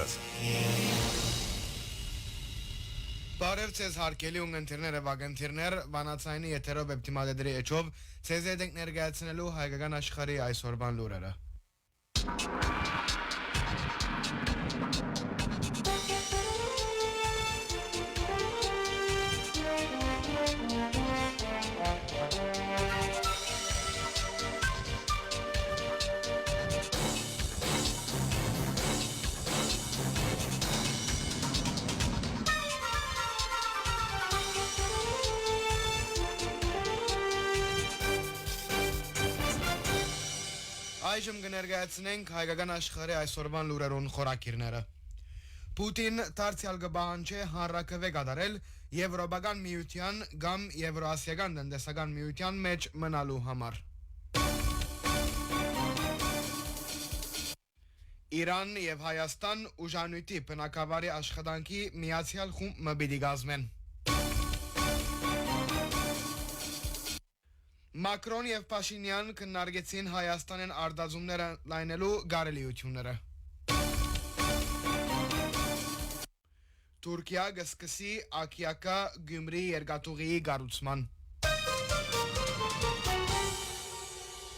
Եղած։ Բարև ձեզ հարգելի ունգընթիրներ եւ ագընթիրներ, վանացայինի եթերով էպտիմադեդրի էջով ձեզ հետ ենք ներկայացնելու հայկական աշխարհի այսօրվան լուրերը։ Այժմ կներկայացնենք հայկական աշխարհի այսօրվան լուրերուն խորակիրները։ Պուտին դարձյալ կբանջի հանրաքվե կատարել Եվրոպական միության կամ Եվրոասիական տնտեսական միության մեջ մնալու համար։ Իրան եւ Հայաստան ուժանույթի բնակավարի աշխատանքի միացյալ խումբ պիտի կազմեն։ Մակրոն եւ Փաշինյան քննարկեցին Հայաստանեն արտադրումները լայնելու կարելիությունները։ Թուրքիա կսկսի Ակիակա Գյումրի երկաթուղիի կառուցման։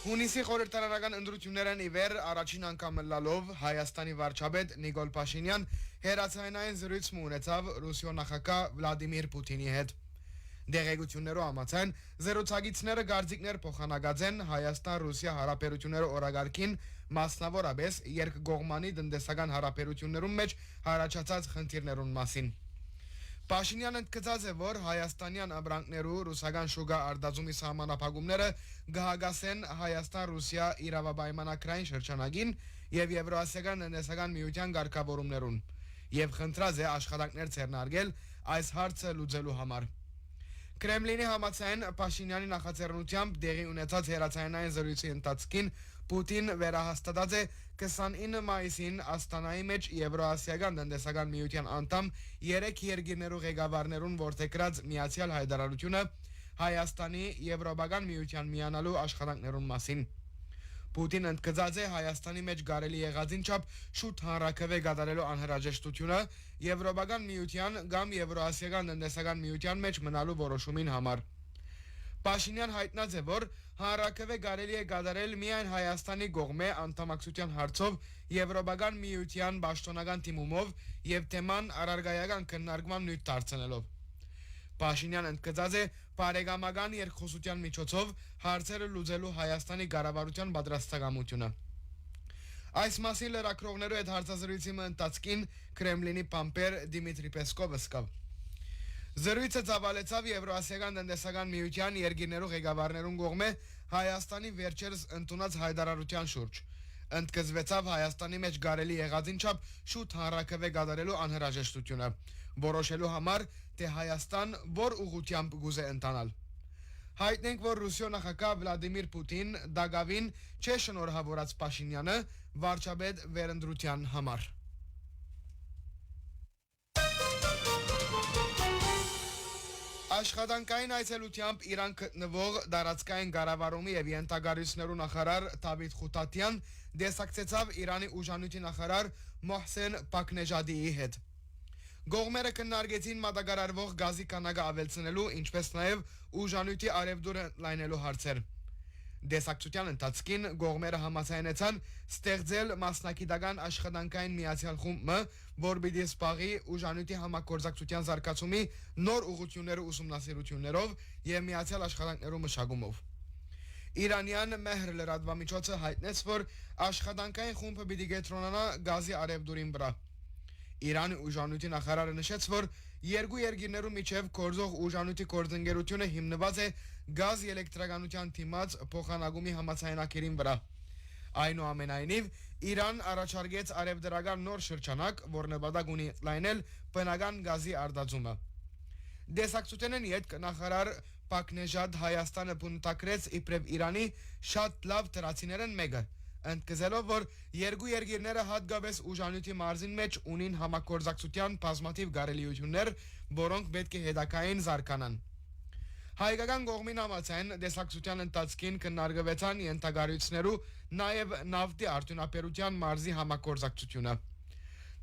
Հունիսի խորհրդարանական ընտրություններն ի վեր առաջին անգամ լալով Հայաստանի վարչապետ Նիկոլ Փաշինյան հերացայնային զրույց ունեցավ Ռուսիո նախագահ Վլադիմիր Պուտինի հետ։ Դեղեցություններով համաձայն զրուցակիցները գարձիկներ փոխանակած են Հայաստան-Ռուսիա հարաբերությունները օրագարկին մասնավորապես երկկողմանի տնտեսական հարաբերություններում մեջ հարաճած խնդիրներուն մասին։ Փաշինյանը ընդգծած է, որ հայաստանյան ապրանքներու ռուսական շուկա արտադրումի սահմանափակումները կհագասեն Հայաստան-Ռուսիա իրավապայմանագրային շրջանագին եւ Եվրոասիական տնտեսական միության ղեկավարումներուն եւ խնդրած է աշխատանքներ ձեռնարկել այս հարցը լուծելու համար։ Կրեմլինի համաձայն Փաշինյանի նախաձեռնությամբ դեղի ունեցած հերացայինային զրույցի ընթացքին Պուտին վերահաստատած է 29 մայիսին Աստանայի մեջ Եվրոասիական տնտեսական միության անդամ 3 երկրներու ղեկավարներուն որդեգրած միացյալ հայտարարությունը Հայաստանի Եվրոպական միության միանալու աշխատանքներուն մասին։ Պուտին ընդգծած է Հայաստանի մեջ կարելի եղածին չափ շուտ հանրաքվե կատարելու անհրաժեշտությունը Եվրոպական միության կամ Եվրոասիական տնտեսական միության մեջ մնալու որոշումին համար։ Փաշինյան հայտնած է, որ հանրաքվե կարելի է կատարել միայն Հայաստանի կողմէ անդամակցության հարցով Եվրոպական միության պաշտոնական թիմումով եւ թեման առարգայական քննարկման նյութ դարձնելով։ Փաշինյանը ընդգծած է բարեկամական երկխոսության միջոցով հարցերը լուծելու Հայաստանի կառավարության պատրաստակամությունը։ Այս մասին լրագրողներու հետ հարցազրույցի ընթացքին Կրեմլինի պամպեր Դիմիտրի Պեսկովը սկավ։ Զրույցը ծավալեցավ Եվրոասիական տնտեսական միության երկրներու ղեկավարներուն կողմէ Հայաստանի վերջերս ընդունած հայտարարության շուրջ։ Ընդգծվեցավ Հայաստանի մեջ կարելի եղածին չափ շուտ հանրաքվե կատարելու անհրաժեշտությունը, որոշելու համար, թե Հայաստան որ ուղղությամբ գուզե ընթանալ։ Հայտնենք, որ Ռուսիո նախագահ Վլադիմիր Պուտին դակավին չէ շնորհավորած Փաշինյանը վարչապետ վերընտրության համար։ Աշխատանքային այցելությամբ Իրան գտնվող դարածքային կառավարումի եւ ենթագարույցներու նախարար Դավիթ Խութատյան դեսակցեցավ Իրանի ուժանույթի նախարար Մոհսեն Բաքնեժադիի հետ։ Գողմերը քննարկեցին մատակարարվող գազի քանակը ավելցնելու, ինչպես նաեւ ուժանույթի արևդուրը լայնելու հարցեր։ Դեսակցության ընթացքին գողմերը համաձայնեցան ստեղծել մասնակիտական աշխատանքային միացյալ խումբ, որ պիտի զբաղի ուժանույթի համագործակցության զարգացումի նոր ուղղությունները ուսումնասիրություններով եւ միացյալ աշխատանքներու մշակումով։ Իրանյան Մեհր լրատվամիջոցը հայտնեց, որ աշխատանքային խումբը պիտի կենտրոնանա գազի արևդուրին վրա։ Իրանի ուժանույթի նախարարը նշեց, որ երկու երկրներու միջև գործող ուժանույթի գործընկերությունը հիմնված է գազ էլեկտրականության թիմած փոխանակումի համաձայնագրին վրա։ Այնուամենայնիվ, Իրան առաջարկեց արևդրական նոր շրջանակ, որ նպատակ ունի լայնել բնական գազի արտադրումը։ Դեսակցությունն յետ նախարար Բաքնեժադ Հայաստանը բնութագրեց իբրև Իրանի շատ լավ դրացիներն մեկը, ընդգծելով, որ երկու երկիրները հատկապես ուժանույթի մարզին մեջ ունին համագործակցության բազմաթիվ կարելիություններ, որոնք պետք է հետագային զարգանան։ Հայկական կողմին համաձայն դեսակցության ընթացքին քննարկվեցան ենթագարույցներու նաև նավթի արդյունաբերության մարզի համագործակցությունը։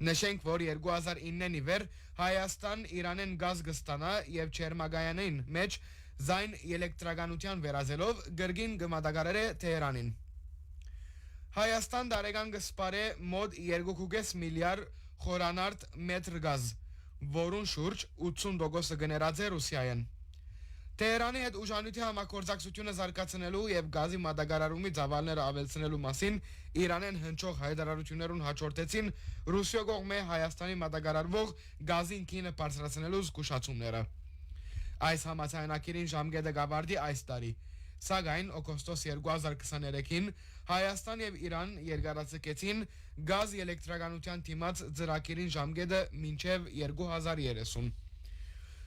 Նշենք, որ 2009-ի վեր Հայաստան Իրանեն գազ կստանա եւ Չերմագայանին մեջ զայն էլեկտրականության վերածելով գրգին կմատակարարե Թեհրանին։ Հայաստան դարեգան կսպարե մոտ 2.5 միլիարդ խորանարդ մետր գազ, որուն շուրջ 80% կներած է Ռուսիայեն։ Թեհրանի հետ ուժանույթի համագործակցությունը զարգացնելու եւ գազի մատակարարումի ծավալները ավելցնելու մասին Իրանեն հնչող հայտարարություններուն հաջորդեցին Ռուսիո կողմէ Հայաստանի մատակարարվող գազին քինը բարձրացնելու զգուշացումները։ Այս համաձայնագիրին ժամկետը կավարտի այս տարի, սակայն օգոստոս 2023-ին Հայաստան եւ Իրան երկարացկեցին գազ էլեկտրականության դիմաց ծրագիրին ժամկետը մինչեւ 2030։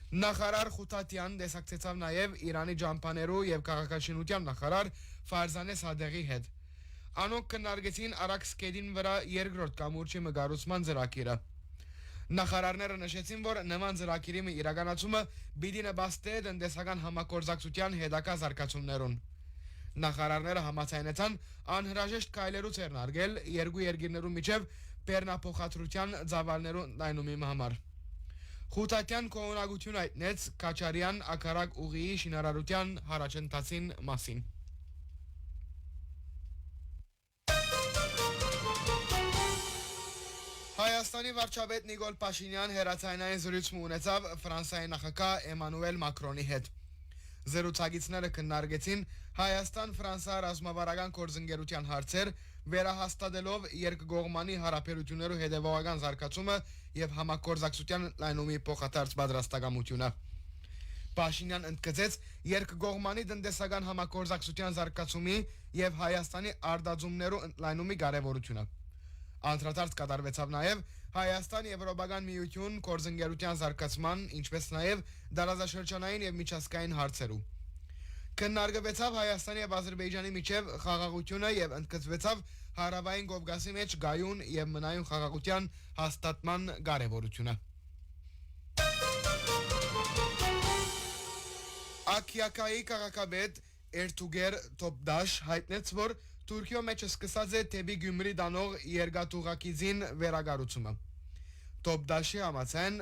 Նախարար Խութատյան դեսակցեցավ նաև Իրանի ջամփաներու եւ քաղաքաշինության նախարար Ֆարզանե Սադեղի հետ։ Անոնք քննարկեցին Արաքսկեդին վրա երկրորդ կամուրջի մգարուցման ծրագիրը։ Նախարարները նշեցին, որ նման ծրագիրի իրականացումը պիտի նպաստի տնտեսական համագործակցության հետագա զարգացումներուն։ Նախարարները համաձայնեցան անհրաժեշտ քայլերու ձեռնարկել երկու երկիրներու միջև բեռնափոխադրության ծավալներու ընդլայնումի համար։ Խութատյան կողմնակություն հայտնեց Քաչարյան ակարակ ուղիի շինարարության հարաճընթացին մասին։ Հայաստանի վարչապետ Նիկոլ Փաշինյան հերացայնային զրույցում ունեցավ Ֆրանսիայի նախագահ Էմանուել Մակրոնի հետ։ Զրուցակիցները քննարկեցին Հայաստան-Ֆրանսիա ռազմավարական գործընկերության հարցեր, վերահաստատելով երկկողմանի հարաբերություններու հետևողական զարգացումը եւ համագործակցության ընդլայնումի փոխադարձ պատրաստակամությունը։ Փաշինյան ընդգծեց երկկողմանի տնտեսական համագործակցության զարգացումի եւ Հայաստանի արտադրումներու ընդլայնումի կարեւորությունը։ Անդրադարձ կատարվեցավ նաև Հայաստան-Եվրոպական միություն գործընկերության զարգացման, ինչպես նաև դարաշրջանային եւ միջազգային հարցերու։ Քննարկվեցավ Հայաստանի եւ Ադրբեջանի միջև խաղաղությունը եւ ընդգծվեցավ Հարավային Կովկասի մեջ գայուն եւ մնայուն խաղաղության հաստատման կարեւորությունը։ Աքիակայի քաղաքապետ Էրթուգեր Տոպդաշ հայտնեց, որ Թուրքիո մեջ սկսած է դեպի Գյումրի դանող երկաթուղակիցին վերագառուցումը։ Տոպդաշի համաձայն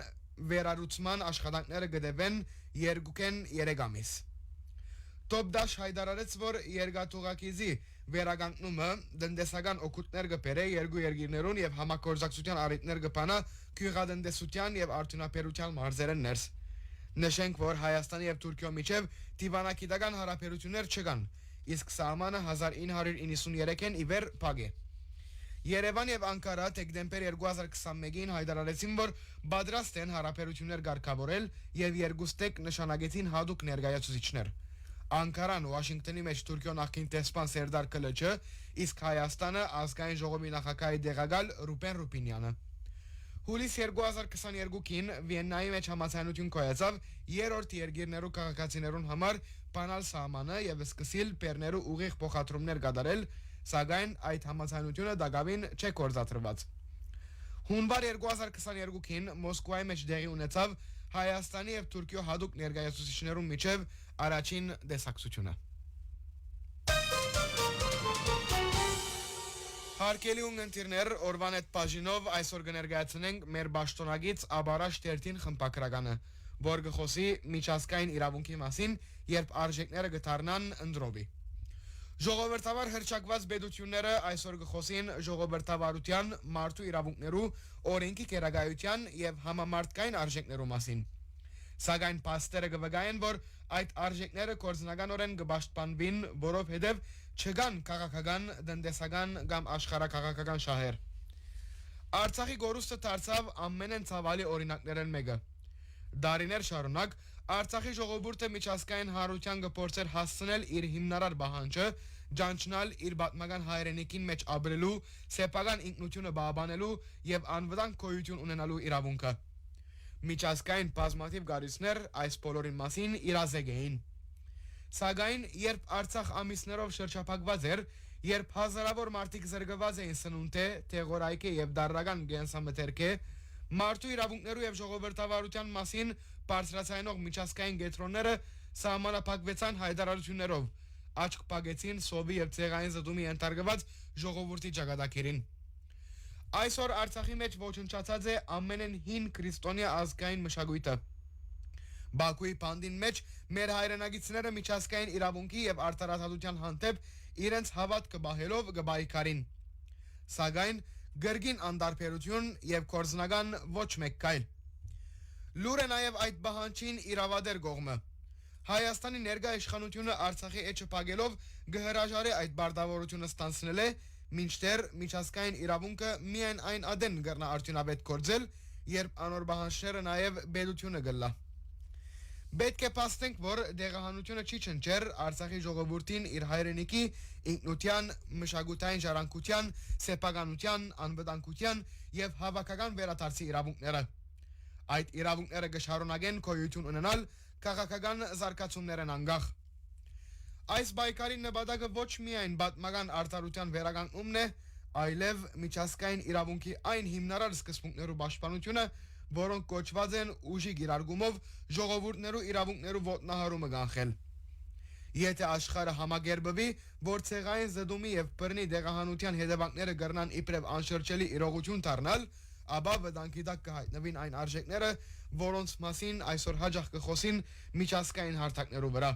վերառուցման աշխատանքները կդեվեն 2-3 ամիս։ Տոպդաշ հայտարարեց, որ երկաթուղակիցի վերականգնումը տնտեսական օգուտներ կբերե երկու երկիրներուն եւ համագործակցության առիթներ կբանա գյուղատնտեսության եւ արդյունաբերության մարզերեն ներս։ Նշենք, որ Հայաստանի եւ Թուրքիո միջև դիվանագիտական հարաբերություններ չկան, իսկ սահմանը 1993-ին ի վեր փակ է։ Երևան եւ Անկարա դեկտեմբեր 2021-ին հայտարարեցին, որ պատրաստ են հարաբերություններ կարգավորել եւ երկուստեք նշանակեցին հadoop ներկայացուցիչներ։ Անկարան Վաշինգտոնի մեջ Թուրքիո նախկին դեսպան Սերդար Կլեչը, իսկ Հայաստանը ազգային ժողովի նախագահի դեղակալ Ռուբեն Ռուբինյանը։ Հուլիս 2022-ին Վիեննայի մեջ համաձայնություն կայացավ երրորդ երկիրներու քաղաքացիներուն համար բանալ սահմանը եւ սկսիլ բեռներու ուղիղ փոխադրումներ կատարել, սակայն այդ համաձայնությունը դակավին չէ գործադրված։ Հունվար 2022-ին Մոսկվայի մեջ դեղի ունեցավ Հայաստանի եւ Թուրքիո հadoop ներկայացուցիչներու միջև առաջին դեսակցությունը։ Հարկելի ունգընտիրներ, օրվան այդ բաժինով այսօր կներկայացնենք մեր պաշտոնագից Աբարաշ Տերտին խմբակրականը, որ կխոսի միջազգային իրավունքի մասին, երբ արժեքները կդառնան ընդրոբի։ Ժողովրդավար հրճակված պետությունները այսօր կխոսին ժողովրդավարության, մարդու իրավունքներու, օրենքի կերակայության եւ համամարտկային արժեքներու մասին։ Սակայն փաստերը կվկայեն, որ այդ արժեքները կորձնականորեն կպաշտպանվին, որովհետև չկան քաղաքական, տնտեսական կամ աշխարհակաղակական շահեր։ Արցախի գորուստը դարձավ ամենեն ցավալի օրինակներն մեկը։ Դարիներ շարունակ Արցախի ժողովուրդը միջազգային հանրության կփորձեր հասցնել իր հիմնարար պահանջը, ճանչնալ իր պատմական հայրենիքին մեջ ապրելու, սեփական ինքնությունը պահպանելու եւ անվտանգ գոյություն ունենալու իրավունքը։ Միջազգային բազմաթիվ գարույցներ այս բոլորին մասին իրազեկ էին։ Սակայն երբ Արցախ ամիսներով շրջափակված էր, երբ հազարավոր մարդիկ զրկված էին սնունդե, թեղորայքի եւ դարրական գենսամթերքի, մարդու իրավունքներու եւ ժողովրդավարության մասին բարձրացնող միջազգային կենտրոնները սահմանափակվեցան հայտարարություններով, աչք փակեցին սովի եւ ցեղային զդումի ենթարկված ժողովրդի ճակատագիրին։ Այսօր Արցախի մեջ ոչնչացած է ամենեն հին քրիստոնյա ազգային մշակույթը։ Բաքուի բանդին մեջ մեր հայրենագիցները միջազգային իրավունքի եւ արտարադատության հանդեպ իրենց հավատքը բահելով գբայքարին։ Սակայն գրգին անդարբերություն եւ կորզնական ոչ մեկ կայլ։ Լուր է նաեւ այդ բահանջին իրավադեր կողմը։ Հայաստանի ներկա իշխանությունը Արցախի էջը փակելով գհրաժարի այդ բարդավորությունը ստանցնել է, մինչդեռ միջազգային իրավունքը միայն այն ադեն կգրնա արդյունավետ գործել, երբ անոր բահանջները նաեւ բեդությունը գլա։ Պետք է փաստենք, որ դեղահանությունը չի չնչեր Արցախի ժողովրդին իր հայրենիքի ինքնության, մշակութային ժառանգության, սեփականության, անվտանգության եւ հավաքական վերադարձի իրավունքները։ Այդ իրավունքները կշարունակեն գոյություն ունենալ քաղաքական զարգացումներն անգախ։ Այս բայկարի նպատակը ոչ միայն պատմական արտարության վերականգնումն է, այլև միջազգային իրավունքի այն հիմնարար սկզբունքներու պաշտպանությունը, որոնք կոչված են ուժի գիրարգումով ժողովուրդներու իրավունքներու ոտնահարումը կանխել։ Եթե աշխարհը համագերբվի, որ ցեղային զդումի եւ բռնի դեղահանության հետևանքները կգրնան իբրև անշրջելի իրողություն դառնալ, ապա վտանգի տակ կհայտնվին այն արժեքները, որոնց մասին այսօր հաջող կխոսին միջազգային հարթակներու վրա։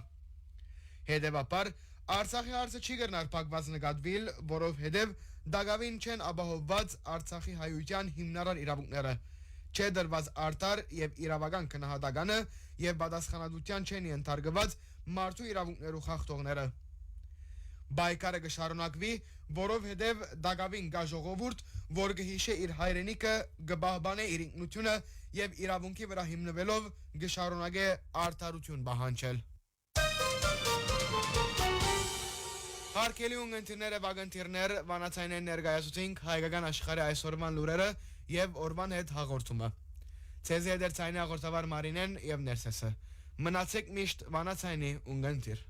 Հետևաբար, Արցախի հարցը չի կրնար փակված նկատվել, որովհետև դակավին չեն ապահովված Արցախի հայության հիմնարար իրավունքները, չէ դրված արտար եւ իրավական քննադատականը եւ պատասխանատվության չեն ենթարկված մարդու իրավունքներու խախտողները։ Բայկարը կշարունակվի, որովհետև դակավին կա ժողովուրդ, որ կհիշե իր հայրենիքը, կպահպանե իր ինքնությունը եւ իրավունքի վրա հիմնվելով կշարունակե արդարություն պահանջել։ Հարգելի ունկնդիրներ եւ ագընթիրներ, վանացայինեն ներկայացուցինք հայկական աշխարհի այսօրվան լուրերը եւ օրվան հետ հաղորդումը։ Ցեզի հետ ցայնի հաղորդավար Մարինեն եւ Ներսեսը։ Մնացեք միշտ վանացայինի ունկնդիր։